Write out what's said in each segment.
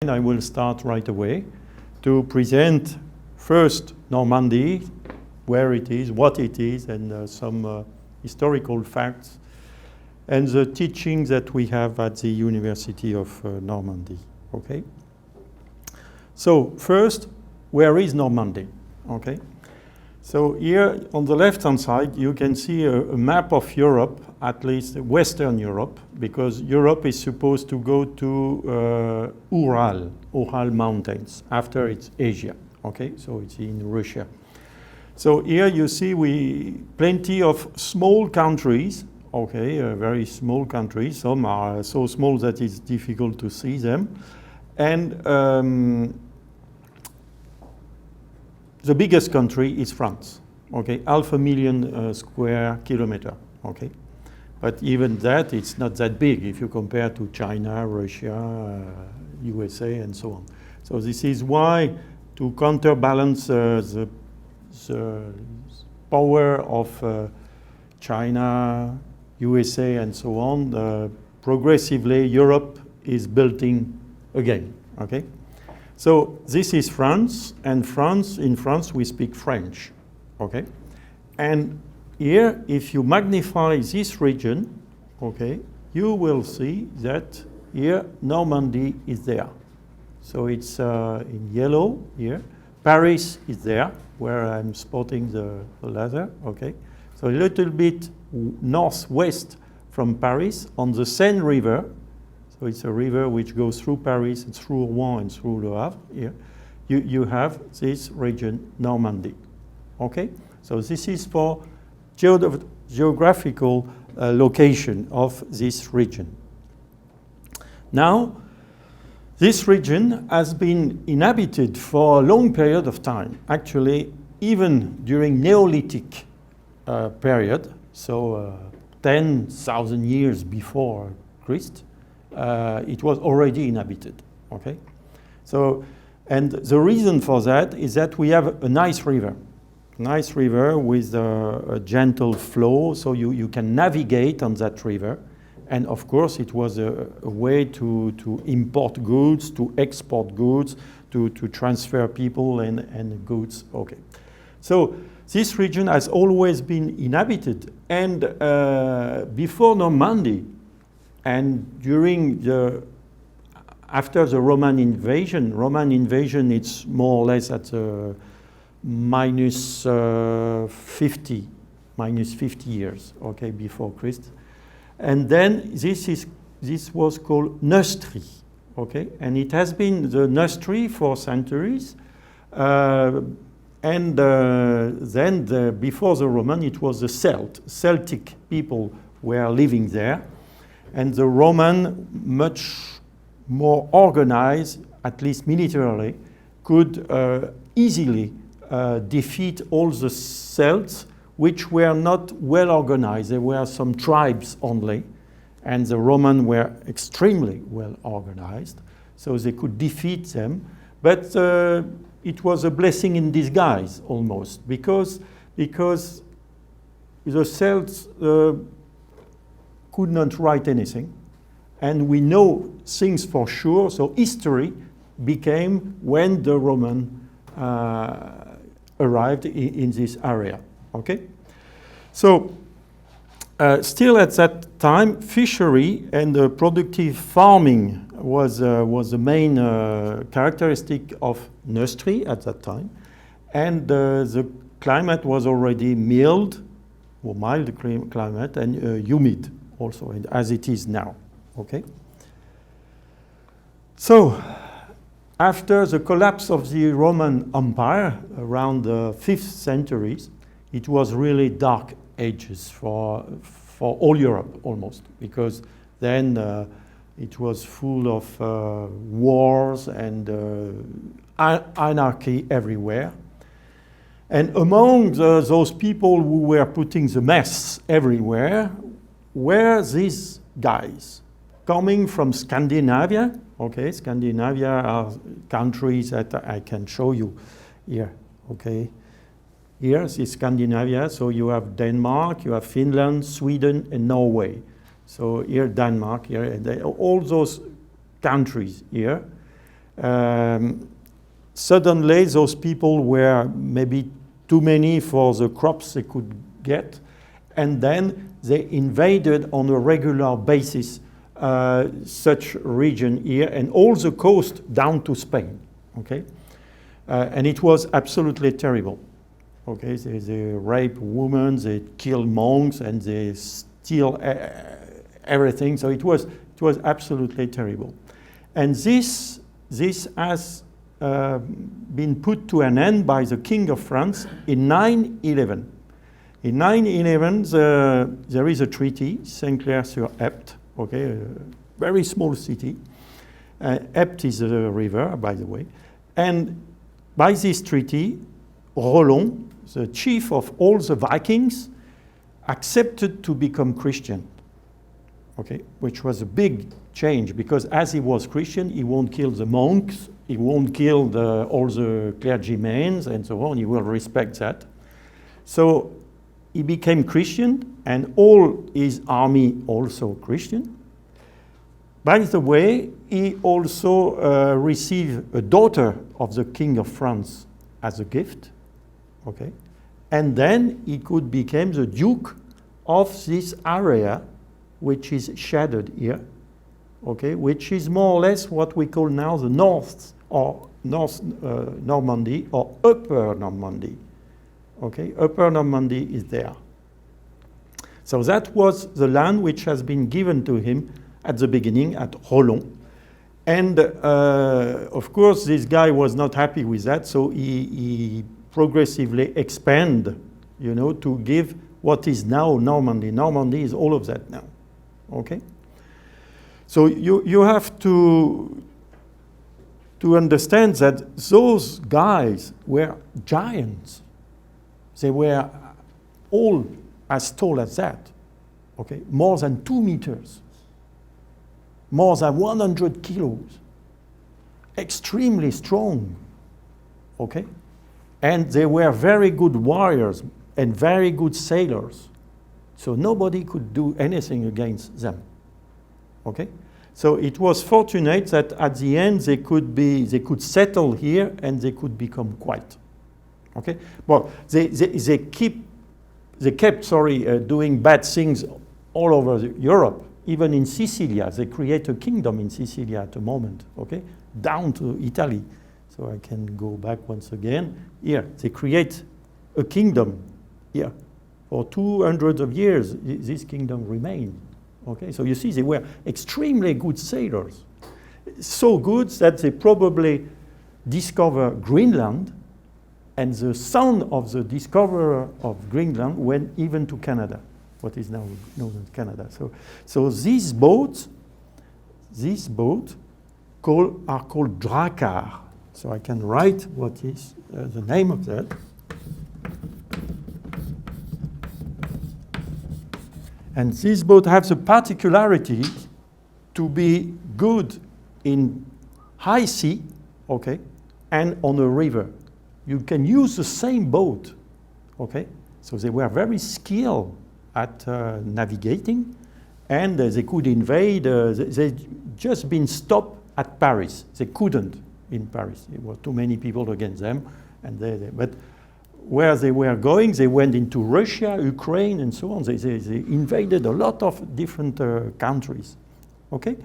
I will start right away to present first Normandy, where it is, what it is, and some historical facts, and the teachings that we have at the University of Normandy. Okay. So first, where is Normandy? Okay. So here on the left-hand side, you can see a map of Europe, at least Western Europe, because Europe is supposed to go to Ural Mountains. After it's Asia. Okay, so it's in Russia. So here you see plenty of small countries. Okay, very small countries. Some are so small that it's difficult to see them, and the biggest country is France, okay, 500,000 square kilometer, okay. But even that, it's not that big if you compare to China, Russia, USA, and so on. So this is why, to counterbalance the power of China, USA, and so on, progressively Europe is building again, okay. So this is France, and in France we speak French, okay? And here, if you magnify this region, okay, you will see that here Normandy is there. So it's in yellow here. Paris is there, where I'm spotting the leather, okay? So a little bit northwest from Paris on the Seine River. So it's a river which goes through Paris, and through Rouen, and through Le Havre. Here, you have this region, Normandy. Okay, so this is for geographical location of this region. Now, this region has been inhabited for a long period of time. Actually, even during Neolithic period, so 10,000 years before Christ. It was already inhabited, okay? So, and the reason for that is that we have a nice river with a gentle flow, so you can navigate on that river. And of course, it was a way to import goods, to export goods, to transfer people and goods, okay. So this region has always been inhabited, and before Normandy, and after the Roman invasion, it's more or less at minus 50 years, okay, before Christ. And then this was called Neustrie, okay, and it has been the Neustrie for centuries. And then before the Roman, it was the Celtic people were living there. And the Roman, much more organized, at least militarily, could easily defeat all the Celts, which were not well organized. There were some tribes only, and the Romans were extremely well organized, so they could defeat them. But it was a blessing in disguise, almost, because the Celts could not write anything, and we know things for sure, so history became when the Roman arrived in this area, okay? So still at that time, fishery and productive farming was the main characteristic of Neustrie at that time, and the climate was already mild climate and humid also, as it is now, okay? So, after the collapse of the Roman Empire around the 5th century, it was really dark ages for all Europe almost, because then it was full of wars and anarchy everywhere. And among those people who were putting the mess everywhere were these guys coming from Scandinavia. Okay, Scandinavia are countries that I can show you here. Okay, here is Scandinavia. So you have Denmark, you have Finland, Sweden, and Norway. So here Denmark, here, and all those countries here. Suddenly, those people were maybe too many for the crops they could get, and then they invaded on a regular basis such region here and all the coast down to Spain, okay? And it was absolutely terrible, okay? They rape women, they kill monks, and they steal everything, so it was absolutely terrible. And this has been put to an end by the King of France in 911. In 911, there is a treaty, Saint-Clair-sur-Epte, okay, a very small city. Epte is a river, by the way. And by this treaty, Roland, the chief of all the Vikings, accepted to become Christian, okay, which was a big change, because as he was Christian, he won't kill the monks, he won't kill all the clergymen and so on, he will respect that. So he became Christian, and all his army also Christian. By the way, he also received a daughter of the King of France as a gift, okay? And then he could become the Duke of this area, which is shaded here, okay, which is more or less what we call now the North Normandy or Upper Normandy. Okay, Upper Normandy is there. So that was the land which has been given to him at the beginning at Roland. And of course, this guy was not happy with that, so he progressively expanded, you know, to give what is now Normandy. Normandy is all of that now, okay? So you have to understand that those guys were giants. They were all as tall as that, okay? More than 2 meters, more than 100 kilos, extremely strong, okay? And they were very good warriors and very good sailors. So nobody could do anything against them, okay? So it was fortunate that at the end they could settle here and they could become quiet. Okay, well, they kept doing bad things all over Europe. Even in Sicilia, they create a kingdom in Sicilia at the moment. Okay, down to Italy. So I can go back once again. Here, they create a kingdom here. For 200 of years, this kingdom remained. Okay, so you see, they were extremely good sailors. So good that they probably discovered Greenland. And the son of the discoverer of Greenland went even to Canada, what is now known as Canada. So these boats are called drakkar. So I can write what is the name of that. And this boat has the particularity to be good in high sea, okay, and on a river. You can use the same boat, okay? So they were very skilled at navigating, and they could invade. They just been stopped at Paris. They couldn't in Paris. There were too many people against them, and but where they were going, they went into Russia, Ukraine, and so on. They invaded a lot of different countries, okay?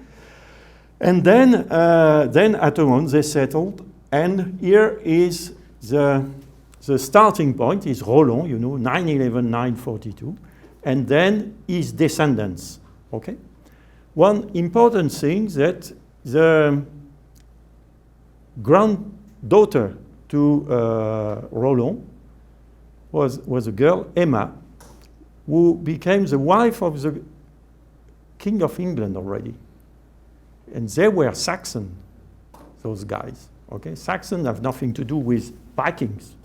And then at the moment they settled, and here is the starting point is Roland, you know, 911, 942, and then his descendants, okay? One important thing that the granddaughter to Roland was a girl, Emma, who became the wife of the King of England already. And they were Saxon, those guys, okay? Saxon have nothing to do with Vikings.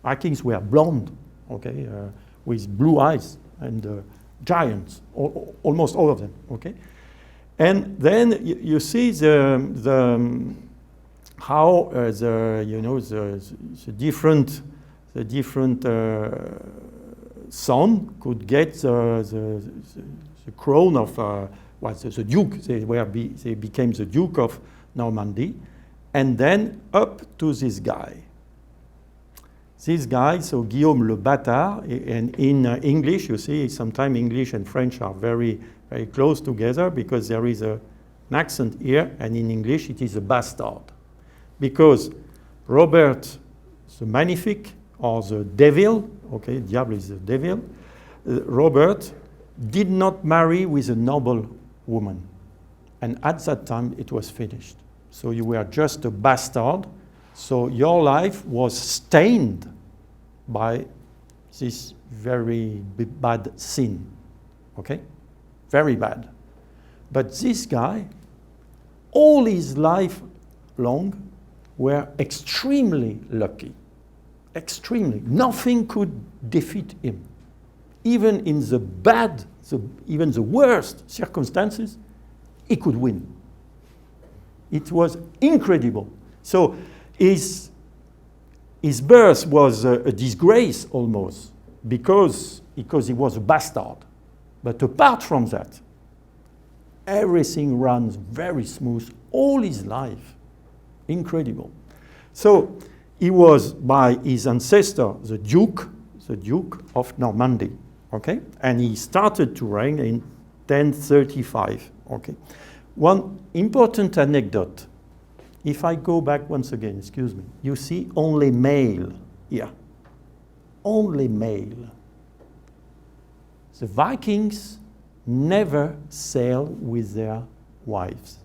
Vikings were blonde, okay, with blue eyes and giants, almost all of them, okay? And then you see the different son could get the crown of the Duke. They became the Duke of Normandy, and then up to this guy. This guy, so Guillaume le Bâtard, and in English, you see, sometimes English and French are very, very close together because there is an accent here, and in English it is a bastard. Because Robert the Magnifique, or the devil, okay, Diable is the devil, Robert did not marry with a noble woman. And at that time, it was finished. So you were just a bastard. So your life was stained by this very bad sin, okay? Very bad. But this guy, all his life long, were extremely lucky. Extremely. Nothing could defeat him. Even in the bad, even the worst circumstances, he could win. It was incredible. So his birth was a disgrace almost because he was a bastard. But apart from that, everything runs very smooth all his life. Incredible. So he was by his ancestor, the Duke of Normandy, okay? And he started to reign in 1035, okay? One important anecdote. If I go back once again, excuse me, you see only male here. Only male. The Vikings never sail with their wives.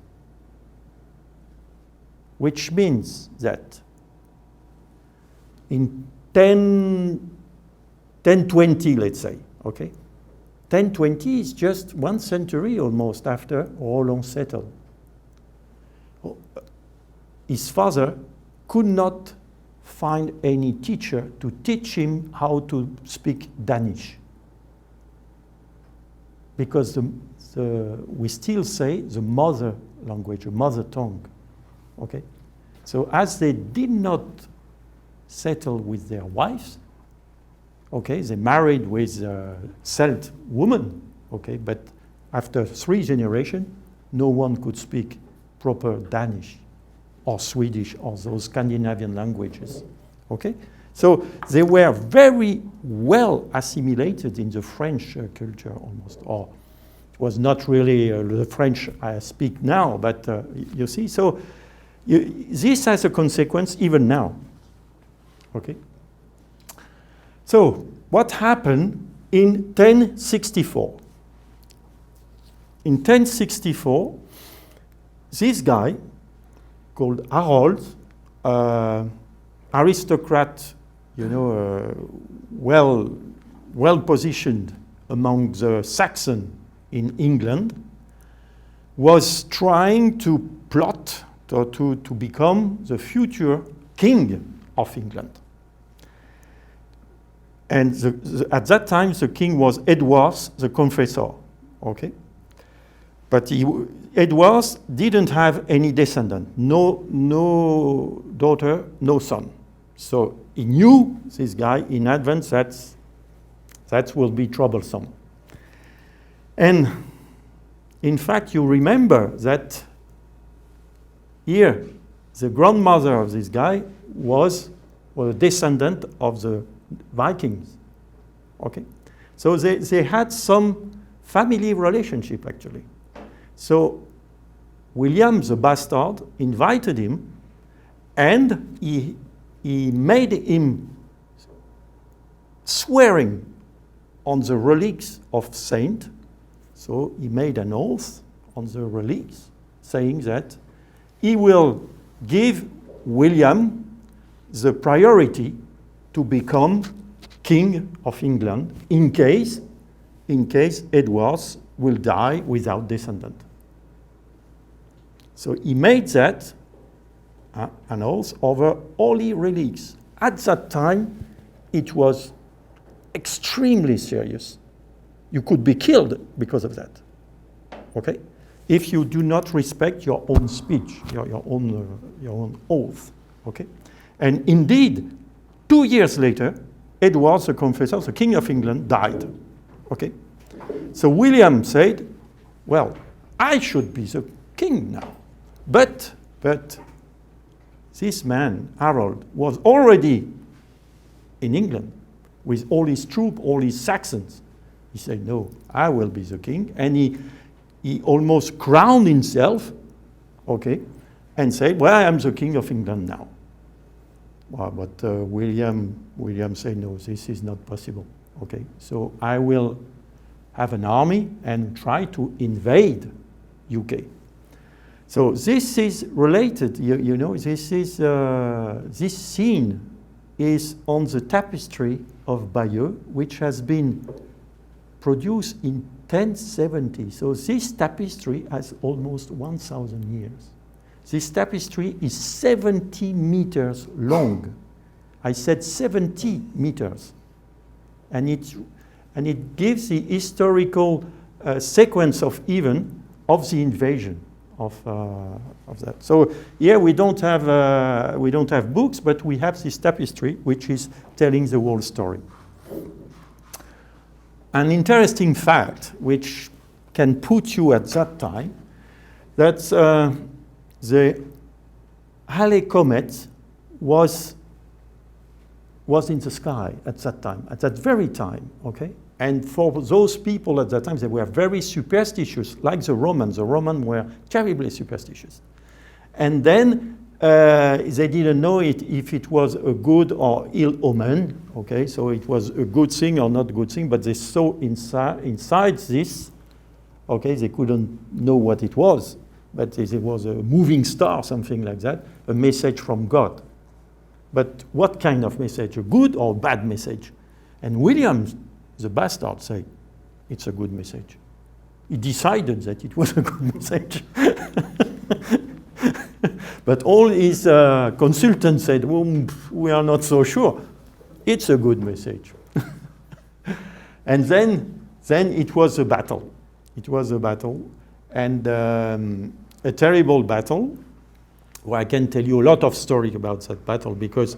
Which means that in 1020, let's say, okay? 1020 is just 1 century almost after Roland settled. His father could not find any teacher to teach him how to speak Danish. Because we still say the mother language, the mother tongue, okay? So as they did not settle with their wives, okay, they married with Celt women, okay, but after 3 generations, no one could speak proper Danish or Swedish or those Scandinavian languages, okay? So they were very well assimilated in the French culture almost, or it was not really the French I speak now, but you see, so this has a consequence even now, okay? So what happened in 1064? In 1064, this guy called Harold, aristocrat, you know, well positioned among the Saxons in England, was trying to plot to become the future king of England. And at that time, the king was Edward the Confessor, okay? But Edward didn't have any descendant, no daughter, no son. So he knew, this guy, in advance that will be troublesome. And in fact, you remember that here, the grandmother of this guy was a descendant of the Vikings, okay? So they had some family relationship, actually. So William the Bastard invited him, and he made him swearing on the relics of saint. So he made an oath on the relics, saying that he will give William the priority to become king of England in case Edward will die without descendant. So he made that an oath over holy relics. At that time, it was extremely serious. You could be killed because of that, okay? If you do not respect your own speech, your own oath, okay? And indeed, 2 years later, Edward the Confessor, the King of England, died, okay? So William said, well, I should be the king now. But this man, Harold, was already in England with all his troops, all his Saxons. He said, no, I will be the king. And he almost crowned himself, okay, and said, well, I am the king of England now. Well, but William said, no, this is not possible. Okay, so I will have an army and try to invade UK. So this is related, you know, this scene is on the tapestry of Bayeux, which has been produced in 1070. So this tapestry has almost 1,000 years. This tapestry is 70 meters long. I said 70 meters. And it gives the historical sequence of events of the invasion of that. So here we don't have books, but we have this tapestry which is telling the whole story. An interesting fact which can put you at that time, that the Halley comet was in the sky at that time, at that very time, okay? And for those people at that time, they were very superstitious, like the Romans. The Romans were terribly superstitious. And then they didn't know if it was a good or ill omen, okay? So it was a good thing or not a good thing, but they saw inside this, okay? They couldn't know what it was, but it was a moving star, something like that, a message from God. But what kind of message? A good or bad message? And William, the bastard, said, it's a good message. He decided that it was a good message. But all his consultants said, well, we are not so sure. It's a good message. And then it was a battle. It was a battle, and a terrible battle. Well, I can tell you a lot of stories about that battle because,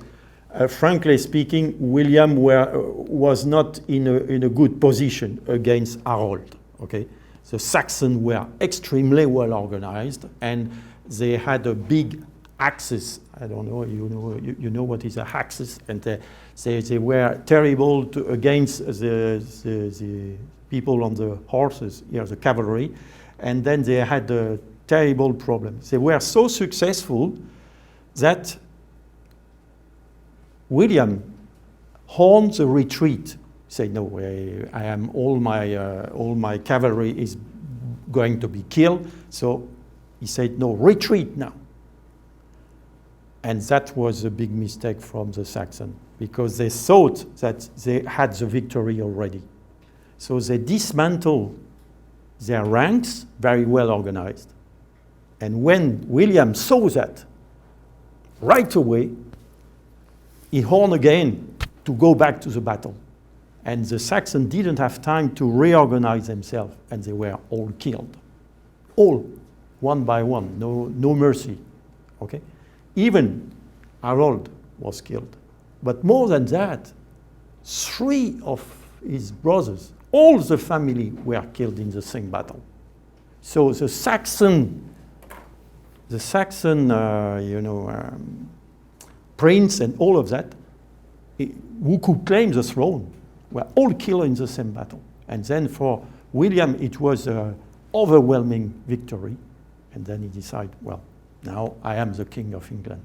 frankly speaking, William was not in a good position against Harold. Okay, the Saxons were extremely well organized, and they had a big axis. I don't know, you know what is a axis, and they were terrible against the people on the horses, the cavalry, and then they had a terrible problem. They were so successful that William horned the retreat. Said, no, I am all my cavalry is going to be killed. So he said, no, retreat now. And that was a big mistake from the Saxons because they thought that they had the victory already. So they dismantled their ranks, very well organized. And when William saw that, right away, he horned again to go back to the battle. And the Saxons didn't have time to reorganize themselves, and they were all killed. All, one by one, no mercy, okay? Even Harold was killed. But more than that, 3 of his brothers, all the family were killed in the same battle. So the Saxon prince and all of that, who could claim the throne, were all killed in the same battle. And then for William, it was an overwhelming victory. And then he decided, well, now I am the king of England.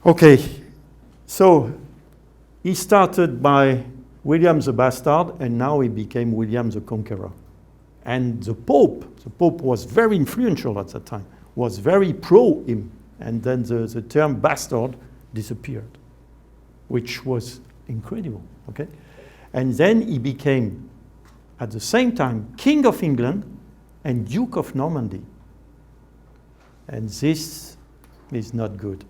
Okay, so he started by William the Bastard, and now he became William the Conqueror. And the Pope was very influential at that time, was very pro him. And then the term bastard disappeared, which was incredible, okay? And then he became, at the same time, King of England and Duke of Normandy. And this is not good.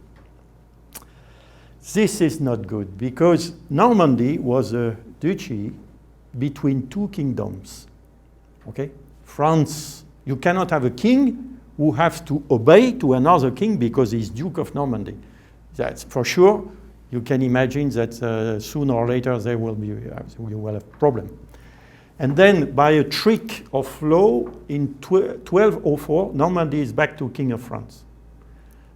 This is not good because Normandy was a duchy between 2 kingdoms, okay? France, you cannot have a king who has to obey to another king because he's Duke of Normandy. That's for sure. You can imagine that sooner or later you will have a problem. And then by a trick of law in 1204, Normandy is back to King of France.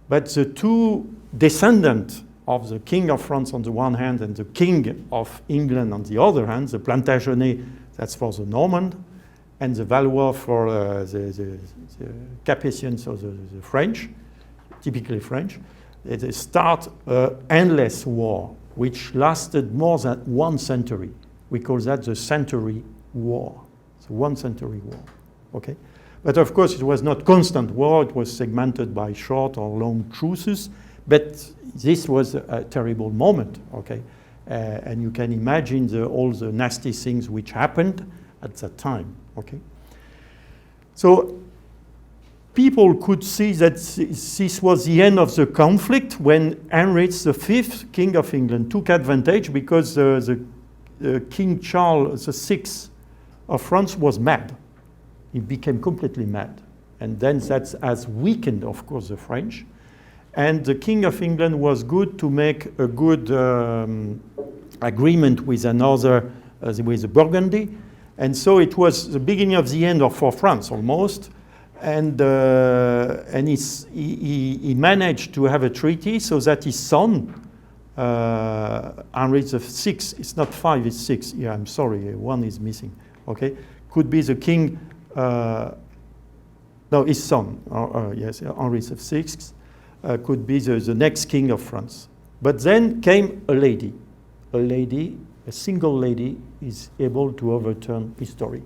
But the two descendants of the King of France on the one hand and the King of England on the other hand, the Plantagenet, that's for the Normand, and the Valois for the Capetians or the French, typically French, they start an endless war, which lasted more than 1 century. We call that the Century War, the 1 century war, okay? But of course, it was not constant war. It was segmented by short or long truces. But this was a terrible moment, okay? And you can imagine all the nasty things which happened at that time, okay? So people could see that this was the end of the conflict when Henry V, King of England, took advantage because the King Charles VI of France was mad. He became completely mad. And then that has weakened, of course, the French. And the King of England was good to make a good agreement with another, with the Burgundy. And so it was the beginning of the end for France, almost. And he managed to have a treaty so that his son, Henry VI, it's not 5, it's 6. Yeah, I'm sorry, 1 is missing, okay? Could be the king, no, his son, yes, Henry VI, could be the next king of France. But then came a lady. A single lady is able to overturn history.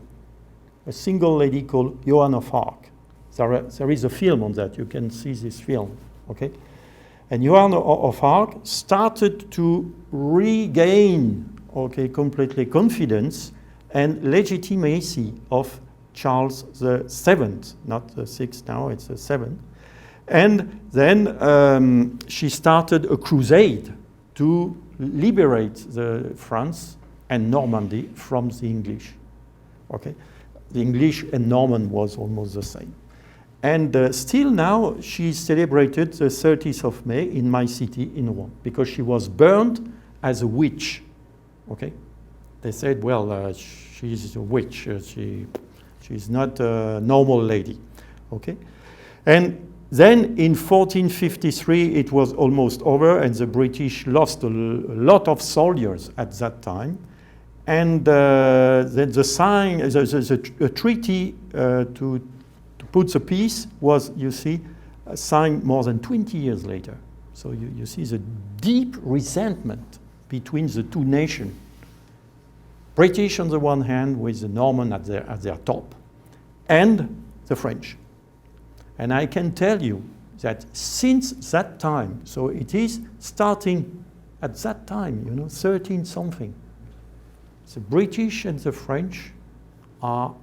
A single lady called Joan of Arc. There is a film on that. You can see this film, okay? And Joan of Arc started to regain, okay, completely confidence and legitimacy of Charles VII, not the 6th now, it's the 7th. And then she started a crusade to liberate France and Normandy from the English, okay? The English and Norman was almost the same. And still now, she celebrated the 30th of May in my city in Rouen, because she was burned as a witch, okay? They said, well, she's a witch, she's not a normal lady, okay? And then in 1453, it was almost over, and the British lost a lot of soldiers at that time. And then the treaty to put the peace was, you see, signed more than 20 years later. So you see the deep resentment between the two nations. British on the one hand, with the Norman at their top, and the French. And I can tell you that since that time, so it is starting at that time, 13 something, the British and the French are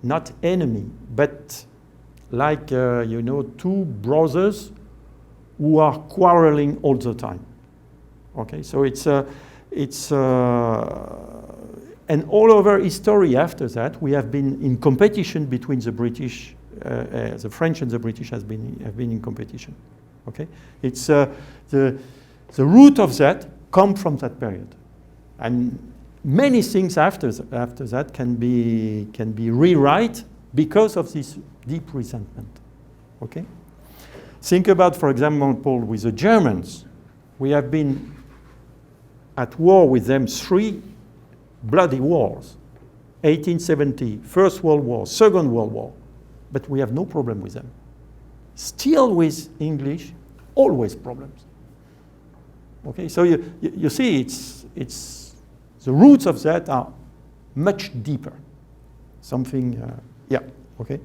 not enemy, but like, two brothers who are quarreling all the time. Okay, so and all over history after that, we have been in competition between the British, the French and the British have been in competition. Okay, it's the root of that come from that period. And many things after that can be rewrite because of this deep resentment. Okay? Think about, for example, with the Germans. We have been at war with them 3 bloody wars. 1870, First World War, Second World War. But we have no problem with them. Still with English, always problems. Okay, so you see, it's the roots of that are much deeper. Something, yeah, okay.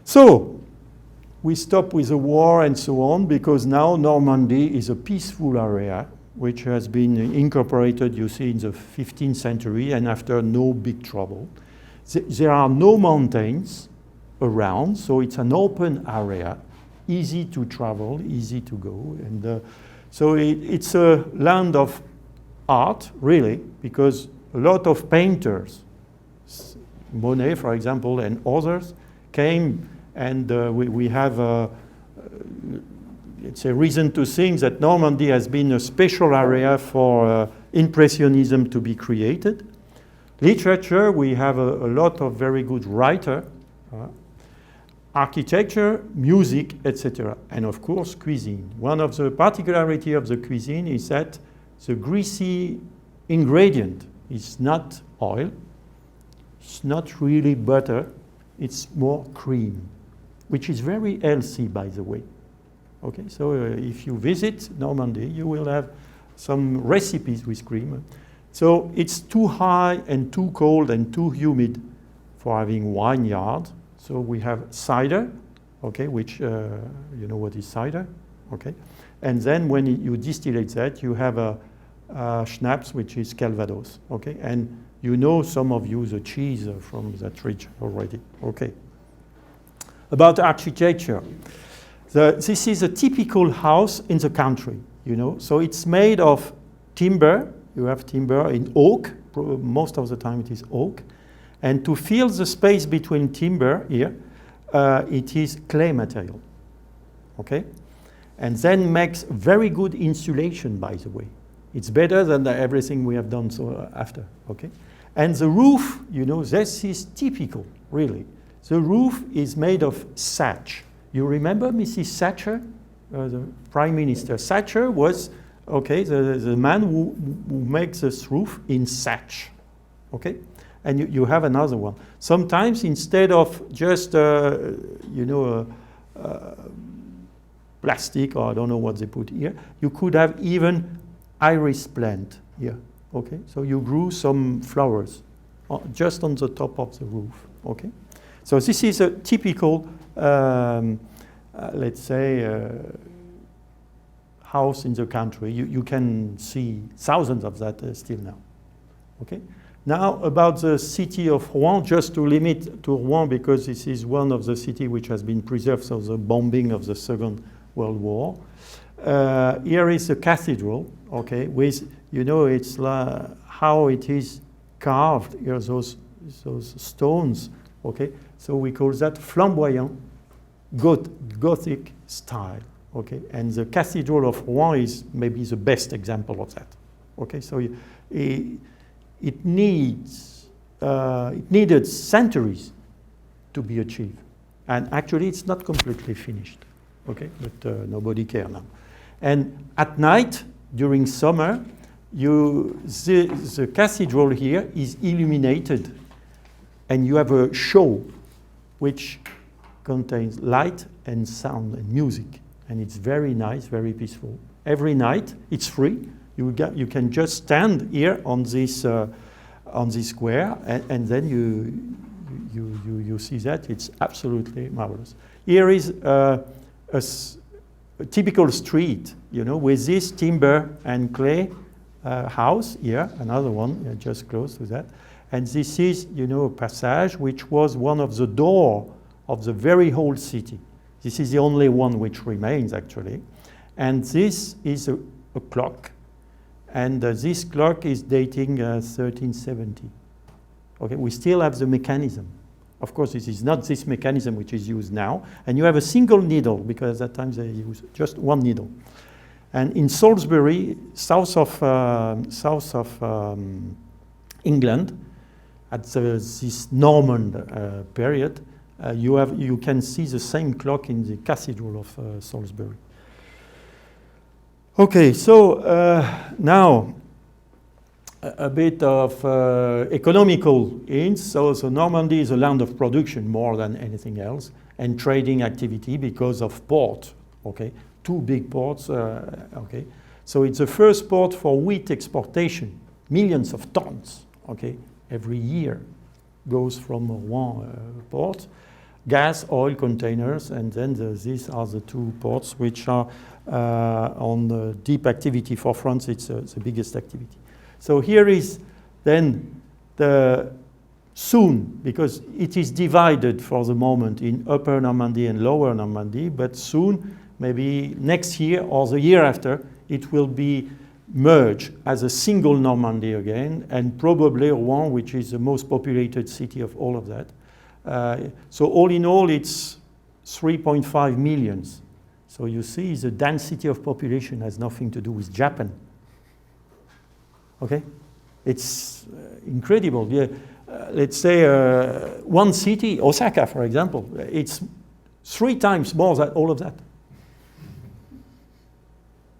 So we stop with the war and so on, because now Normandy is a peaceful area which has been incorporated, you see, in the 15th century, and after no big trouble. There are no mountains around, so it's an open area, easy to travel, easy to go, and so it's a land of art, really, because a lot of painters, Monet, for example, and others, came, and we have it's a reason to think that Normandy has been a special area for Impressionism to be created. Literature, we have a lot of very good writers. architecture, music, etc. And of course, cuisine. One of the particularity of the cuisine is that the greasy ingredient is not oil, it's not really butter, it's more cream, which is very healthy, by the way. Okay, so if you visit Normandy, you will have some recipes with cream. So it's too high and too cold and too humid for having vineyard. So we have cider, okay, which you know what is cider, okay? And then when you distillate that, you have a schnapps, which is Calvados, okay? And you know, some of you, the cheese from that region already, okay? About architecture. This is a typical house in the country, you know? So it's made of timber. You have timber in oak. Most of the time it is oak. And to fill the space between timber here, it is clay material, okay? And then makes very good insulation, by the way. It's better than everything we have done so after, okay? And the roof, you know, this is typical, really. The roof is made of thatch. You remember Mrs. Thatcher, the Prime Minister? Thatcher was, okay, the man who makes this roof in thatch, okay? And you have another one. Sometimes instead of just, you know, plastic, or I don't know what they put here, you could have even iris plant here, okay? So you grew some flowers just on the top of the roof, okay? So this is a typical, let's say, house in the country. You can see thousands of that still now, okay? Now about the city of Rouen, just to limit to Rouen, because this is one of the cities which has been preserved, so the bombing of the Second World War. Here is a cathedral, okay, with, you know, it's how it is carved here, those stones, okay? So we call that flamboyant Gothic style, okay? And the Cathedral of Rouen is maybe the best example of that, okay? So it needed centuries to be achieved. And actually it's not completely finished, okay? But nobody cares now. And at night, during summer, the cathedral here is illuminated, and you have a show which contains light and sound and music. And it's very nice, very peaceful. Every night, it's free. You can just stand here on this square, and then you see that. It's absolutely marvelous. Here is a typical street, you know, with this timber and clay house here, another one just close to that. And this is, you know, a passage which was one of the doors of the very whole city. This is the only one which remains, actually. And this is a clock. And this clock is dating 1370. Okay, we still have the mechanism. Of course, this is not this mechanism which is used now. And you have a single needle, because at that time they used just one needle. And in Salisbury, south of England, at this Norman period, you can see the same clock in the Cathedral of Salisbury. Okay, so now a bit of economical hints. So Normandy is a land of production more than anything else, and trading activity because of port. Okay, two big ports. Okay, so it's the first port for wheat exportation, millions of tons. Okay, every year goes from Rouen port. Gas, oil containers, and then these are the two ports which are on the deep activity. For France, it's the biggest activity. So here is then the soon, because it is divided for the moment in Upper Normandy and Lower Normandy, but soon, maybe next year or the year after, it will be merged as a single Normandy again, and probably Rouen, which is the most populated city of all of that. So all in all, it's 3.5 million. So you see, the density of population has nothing to do with Japan. Okay? It's incredible. Yeah. Let's say one city, Osaka, for example, it's 3 times more than all of that.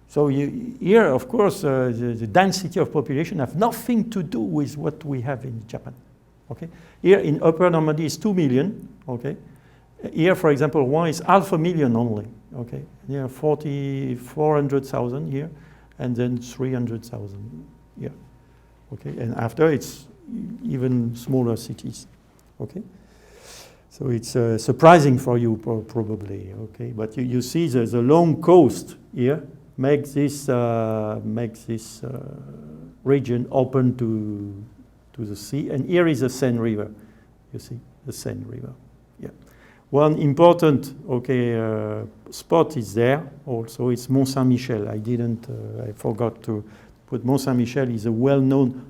So here, of course, the density of population have nothing to do with what we have in Japan. Okay, here in Upper Normandy is 2 million. Okay, here, for example, one is 500,000 only. Okay, here 400,000 here, and then 300,000 here. Okay, and after it's even smaller cities. Okay, so it's surprising for you probably. Okay, but you see the long coast here makes this region open to the sea, and here is the Seine River. You see the Seine River. Yeah. One important spot is there. Also, it's Mont Saint-Michel. I forgot to put Mont Saint-Michel is a well-known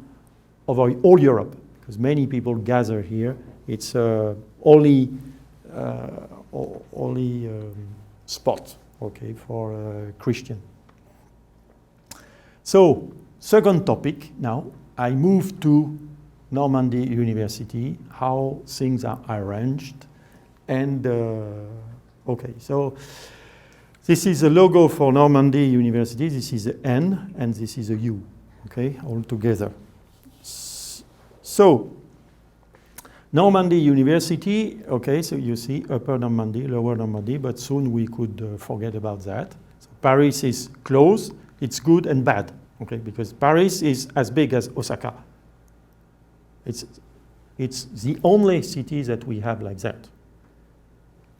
over all Europe because many people gather here. It's only spot for Christian. So, second topic now, I move to Normandy University, how things are arranged. And, so this is the logo for Normandy University. This is a N, and this is a U, all together. So, Normandy University, so you see Upper Normandy, Lower Normandy, but soon we could forget about that. So Paris is close. It's good and bad, because Paris is as big as Osaka. It's the only city that we have like that.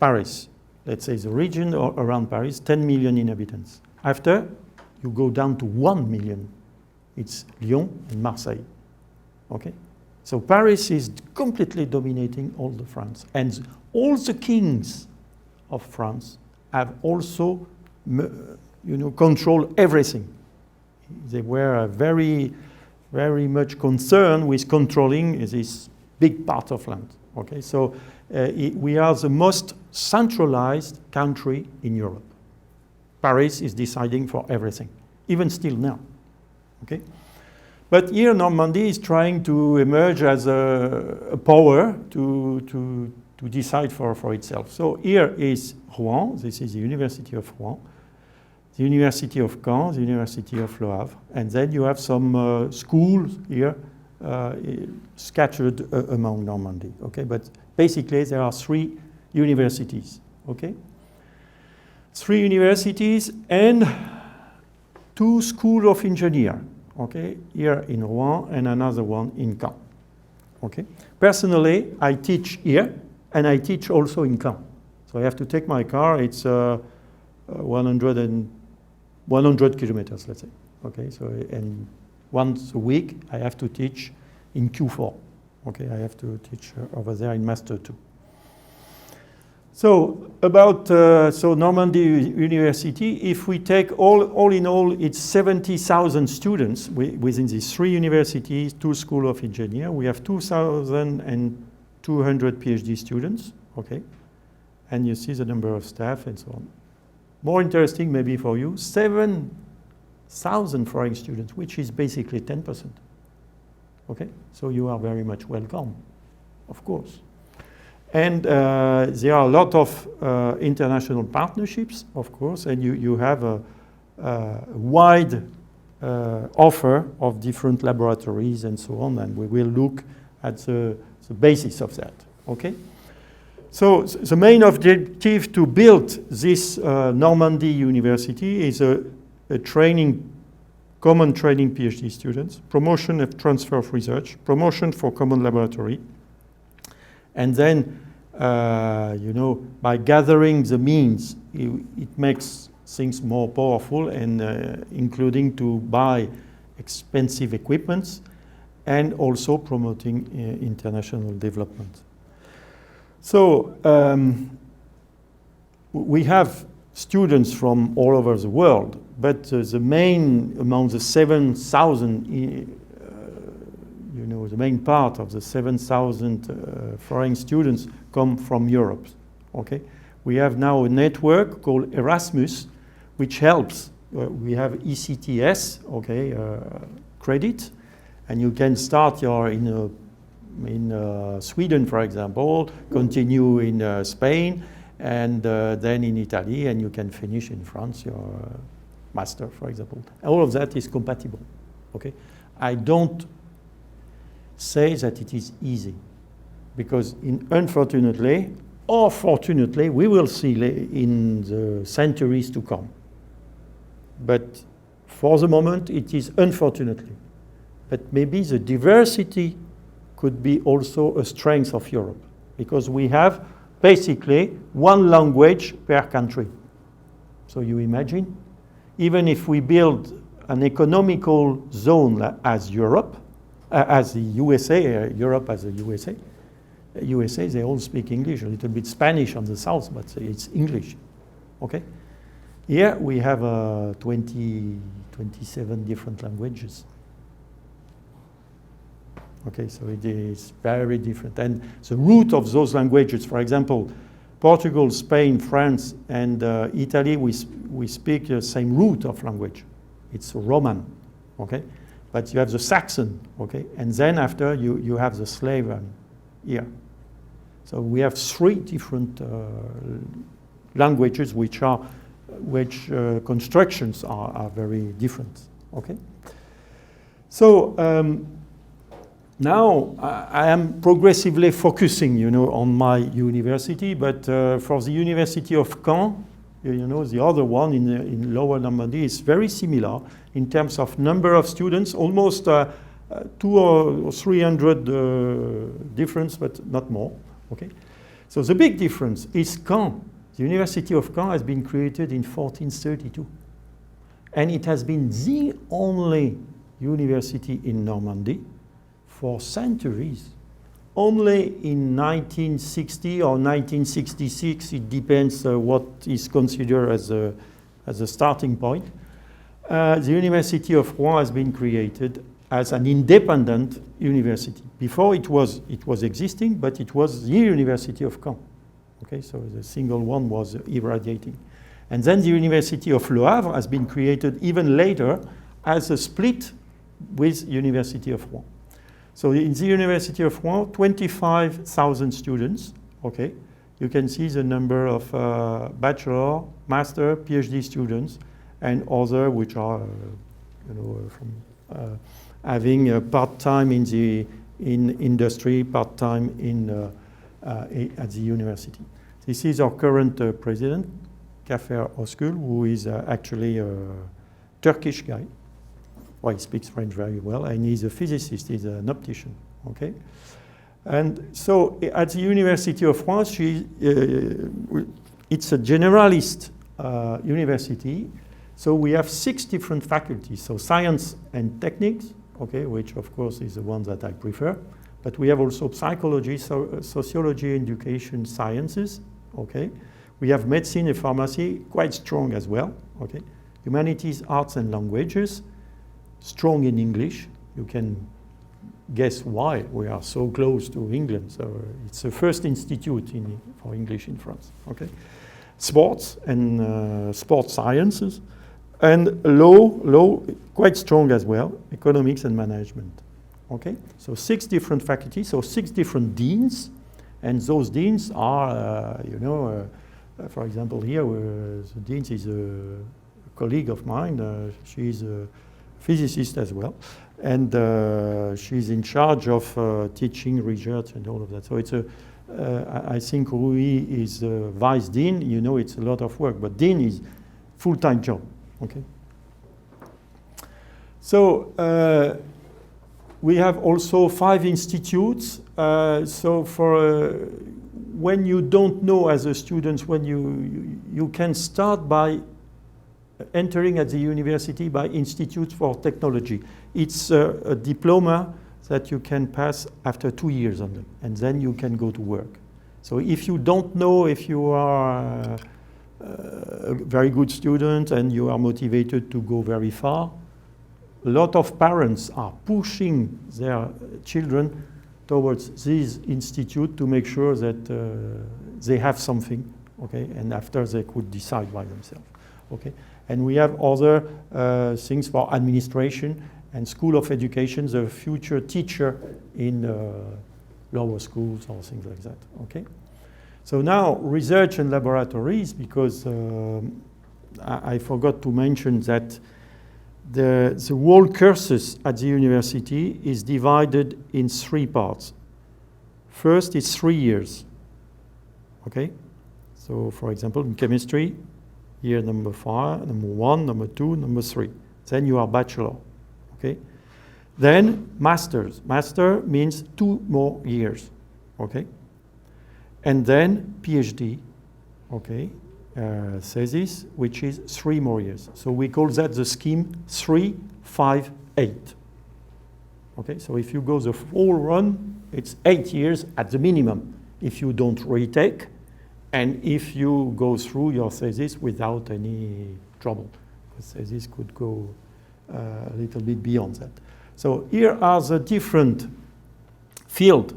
Paris, let's say the region around Paris, 10 million inhabitants. After, you go down to 1 million. It's Lyon and Marseille, So Paris is completely dominating all the France. And all the kings of France have also control everything. They were very, very much concerned with controlling this big part of land. So we are the most centralized country in Europe. Paris is deciding for everything, even still now. But here Normandy is trying to emerge as a power to decide for itself. So here is Rouen. This is the University of Rouen. The University of Caen, the University of Le Havre, and then you have some schools here scattered among Normandy. But basically there are 3 universities. 3 universities and 2 schools of engineering. Here in Rouen and another one in Caen. Personally, I teach here and I teach also in Caen. So I have to take my car. It's 100 kilometers, let's say. So and once a week I have to teach in Q4. I have to teach over there in Master 2. So about Normandy University, if we take all in all, it's 70,000 students within these 3 universities, 2 schools of engineering. We have 2,200 PhD students. And you see the number of staff and so on. More interesting maybe for you, 7,000 foreign students, which is basically 10%. So you are very much welcome, of course. And there are a lot of international partnerships, of course, and you have a wide offer of different laboratories and so on, and we will look at the basis of that. So the main objective to build this Normandy University is a common training PhD students, promotion of transfer of research, promotion for common laboratory, and then, by gathering the means, it makes things more powerful, and including to buy expensive equipments, and also promoting international development. So we have students from all over the world, but the main among the 7,000, the main part of the 7,000 foreign students come from Europe. We have now a network called Erasmus, which helps. We have ECTS, credit, and you can start in Sweden, for example, continue in Spain, and then in Italy, and you can finish in France your master, for example. All of that is compatible, okay? I don't say that it is easy, because unfortunately, or fortunately, we will see in the centuries to come. But for the moment, it is unfortunately. But maybe the diversity could be also a strength of Europe, because we have basically one language per country. So you imagine, even if we build an economical zone as Europe, as the USA, Europe as the USA, they all speak English, a little bit Spanish on the south, but it's English, okay? Here we have 27 different languages. Okay, so it is very different. And the root of those languages, for example, Portugal, Spain, France, and Italy, we speak the same root of language. It's Roman, okay? But you have the Saxon, okay? And then after, you have the Slavian here. So we have three different languages which constructions are very different, okay? So now I am progressively focusing, on my university, but for the University of Caen, the other one in Lower Normandy is very similar in terms of number of students, almost 200 or 300 difference, but not more, okay? So the big difference is Caen. The University of Caen has been created in 1432, and it has been the only university in Normandy for centuries. Only in 1960 or 1966, it depends what is considered as a starting point, the University of Rouen has been created as an independent university. Before it was existing, but it was the University of Caen. Okay, so the single one was irradiating. And then the University of Le Havre has been created even later as a split with University of Rouen. So in the University of Rouen, 25,000 students, okay? You can see the number of bachelor, master, PhD students, and other which are, from having part-time in industry, part-time at the university. This is our current president, Kafer Özgül, who is actually a Turkish guy. Well, he speaks French very well, and he's a physicist, he's an optician, okay? And so at the University of Rouen, it's a generalist university, so we have 6 different faculties, so science and techniques, okay, which of course is the one that I prefer, but we have also psychology, sociology, education, sciences, okay? We have medicine and pharmacy, quite strong as well, okay? Humanities, arts and languages, strong in English. You can guess why we are so close to England. So it's the first institute for English in France. Okay, sports and sports sciences, and law quite strong as well. Economics and management. Okay, so 6 different faculties, so 6 different deans, and those deans are, for example, here the dean is a colleague of mine. She's a physicist as well, and she's in charge of teaching, research, and all of that. So it's I think Rui is vice dean. It's a lot of work, but dean is full-time job. Okay. So we have also 5 institutes. So for when you don't know as a student, when you can start by entering at the university by Institute for Technology. It's a diploma that you can pass after 2 years only, and then you can go to work. So if you don't know if you are a very good student and you are motivated to go very far, a lot of parents are pushing their children towards this institute to make sure that they have something, okay, and after they could decide by themselves, okay. And we have other things for administration and school of education, the future teacher in lower schools or things like that, okay? So now research and laboratories, because I forgot to mention that the whole cursus at the university is divided in 3 parts. First, it's 3 years. Okay? So, for example, in chemistry, year number 1, number 2, number 3. Then you are bachelor. Okay? Then masters. Master means 2 more years. Okay? And then PhD. Okay? Thesis, which is 3 more years. So we call that the scheme 3, 5, 8. Okay, so if you go the full run, it's 8 years at the minimum if you don't retake, and if you go through your thesis without any trouble. The thesis could go a little bit beyond that. So here are the different fields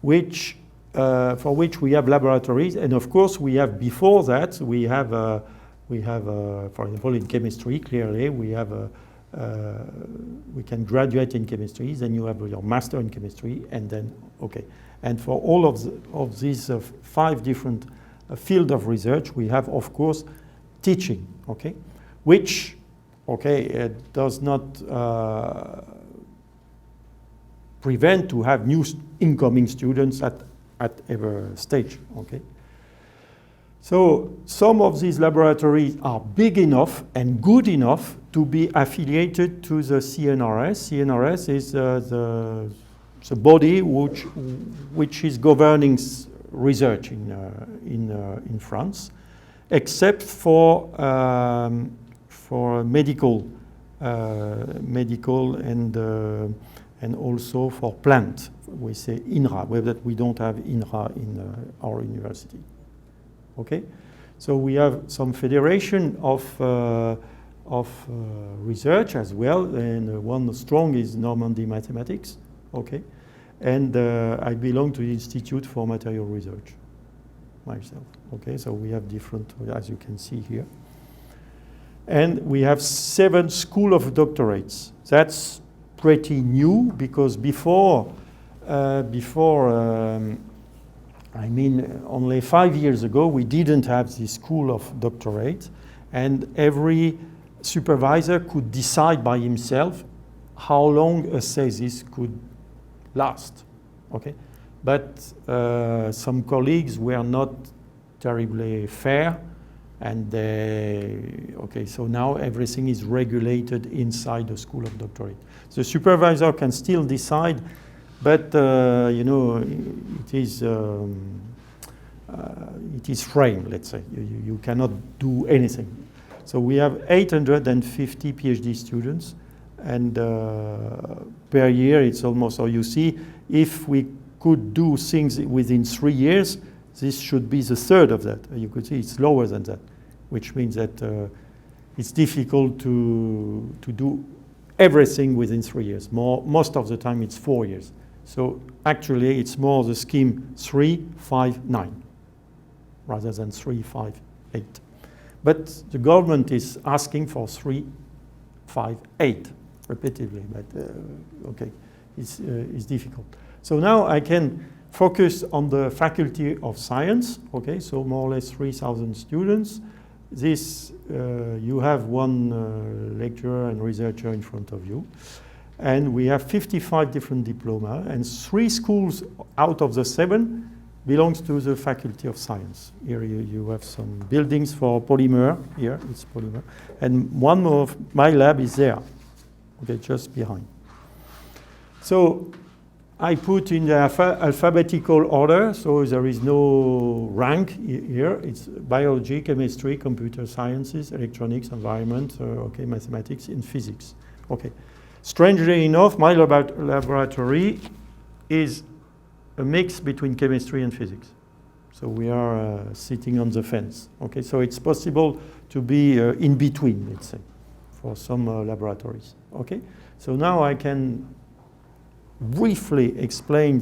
which for which we have laboratories, and of course we have before that we have for example in chemistry clearly we have we can graduate in chemistry, then you have your master in chemistry, and then okay, and for all of these 5 different fields of research we have of course teaching, okay, which okay does not prevent to have new incoming students at every stage, okay? So some of these laboratories are big enough and good enough to be affiliated to the CNRS. CNRS is the body which is governing research in France, except for medical and also for plant. We say INRA, but we don't have INRA in our university. Okay, so we have some federation of research as well, and one strong is Normandy Mathematics. Okay, and I belong to the Institute for Material Research myself. Okay, so we have different, as you can see here, and we have 7 schools of doctorates. That's pretty new, because before I mean, only 5 years ago, we didn't have this school of doctorate, and every supervisor could decide by himself how long a thesis could last. Okay, but some colleagues were not terribly fair, and okay, so now everything is regulated inside the school of doctorate. The supervisor can still decide, but you know, it is framed, let's say. You cannot do anything. So we have 850 PhD students, and per year it's almost, so you see, if we could do things within 3 years, this should be the third of that. You could see it's lower than that, which means that it's difficult to do everything within 3 years. Most of the time it's 4 years. So actually it's more the scheme 3, 5, 9 rather than 3, 5, 8. But the government is asking for 3, 5, 8 repeatedly, but okay, it's difficult. So now I can focus on the Faculty of Science, okay, so more or less 3,000 students. This, you have one lecturer and researcher in front of you. And we have 55 different diploma, and 3 schools out of the 7 belongs to the Faculty of Science. Here you have some buildings for polymer, here it's polymer. And one of my lab is there, okay, just behind. So I put in the alphabetical order, so there is no rank here. It's biology, chemistry, computer sciences, electronics, environment, okay, mathematics, and physics. Okay. Strangely enough, my laboratory is a mix between chemistry and physics. So we are sitting on the fence. Okay, so it's possible to be in between, let's say, for some laboratories. Okay, so now I can briefly explain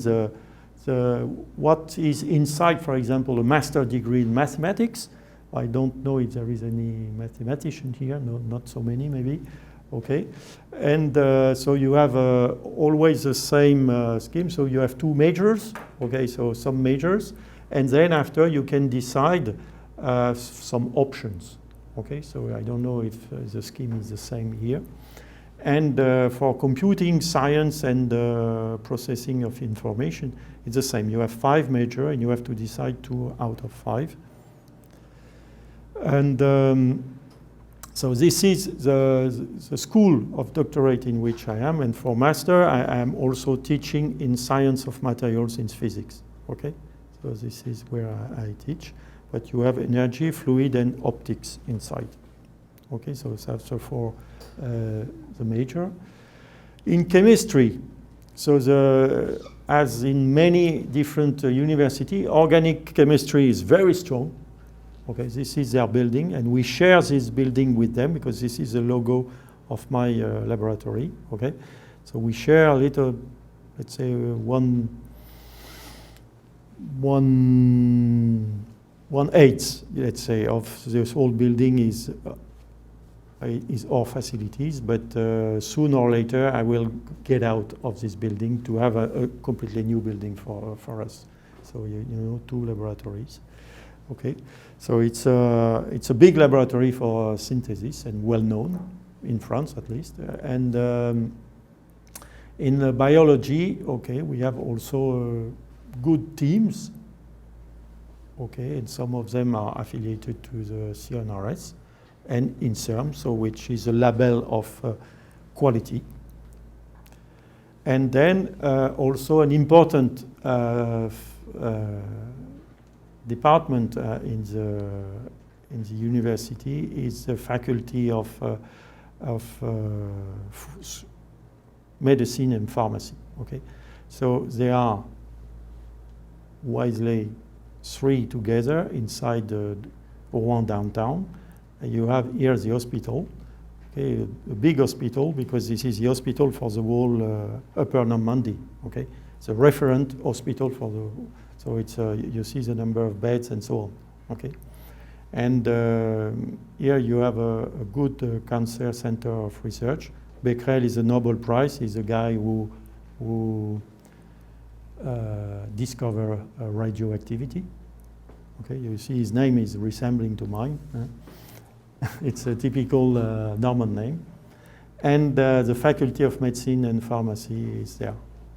what is inside, for example, a master degree in mathematics. I don't know if there is any mathematician here, no, not so many maybe. Okay, and so you have always the same scheme. So you have 2 majors, okay, so some majors, And then after you can decide some options. Okay, so I don't know if the scheme is the same here. And for computing, science, and processing of information, it's the same. You have 5 major, and you have to decide 2 out of 5. And so this is the school of doctorate in which I am. And for master, I am also teaching in science of materials in physics. Okay, so this is where I teach. But you have energy, fluid, and optics inside. Okay, so that's for the major. In chemistry, so as in many different universities, organic chemistry is very strong. Okay, this is their building, and we share this building with them because this is the logo of my laboratory. Okay, so we share a little, let's say, one eighth, let's say, of this whole building is our facilities, but sooner or later I will get out of this building to have a completely new building for us. So you know, 2 laboratories. Okay, so it's a big laboratory for synthesis and well known in France at least. And in biology, okay, we have also good teams. Okay, and some of them are affiliated to the CNRS and INSERM, so which is a label of quality. And then also an important department in the university is the faculty of medicine and pharmacy. Okay, so they are wisely 3 together inside the Rouen downtown. You have here the hospital, okay, a big hospital because this is the hospital for the whole upper Normandy. Okay, it's a referent hospital for the. So it's you see the number of beds and so on. Okay, and here you have a good cancer center of research. Becquerel is a Nobel Prize. He's a guy who discovered radioactivity. Okay, you see his name is resembling to mine. It's a typical Norman name, and the Faculty of Medicine and Pharmacy is there.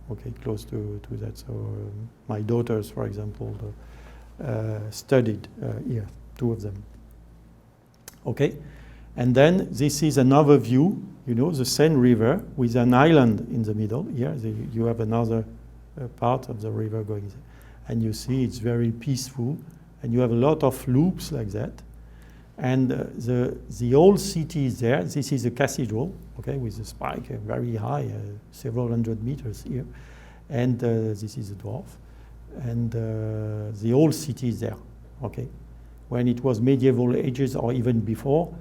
Okay, close to that. So my daughters, for example, studied here, 2 of them. Okay, and then this is another view. You know, the Seine River with an island in the middle. Here, you have another part of the river going there, and you see it's very peaceful, and you have a lot of loops like that. And the old city is there. This is a cathedral, okay, with a spike very high, several hundred meters here. And this is a dwarf. And the old city is there, okay. When it was medieval ages or even before,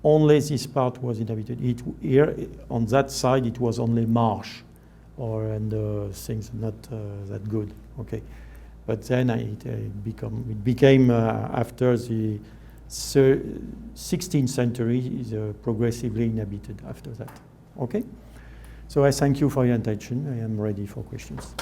only this part was inhabited. Here, on that side, it was only marsh, and things not that good, okay. But then it became after the 16th century is progressively inhabited after that. Okay? So I thank you for your attention. I am ready for questions.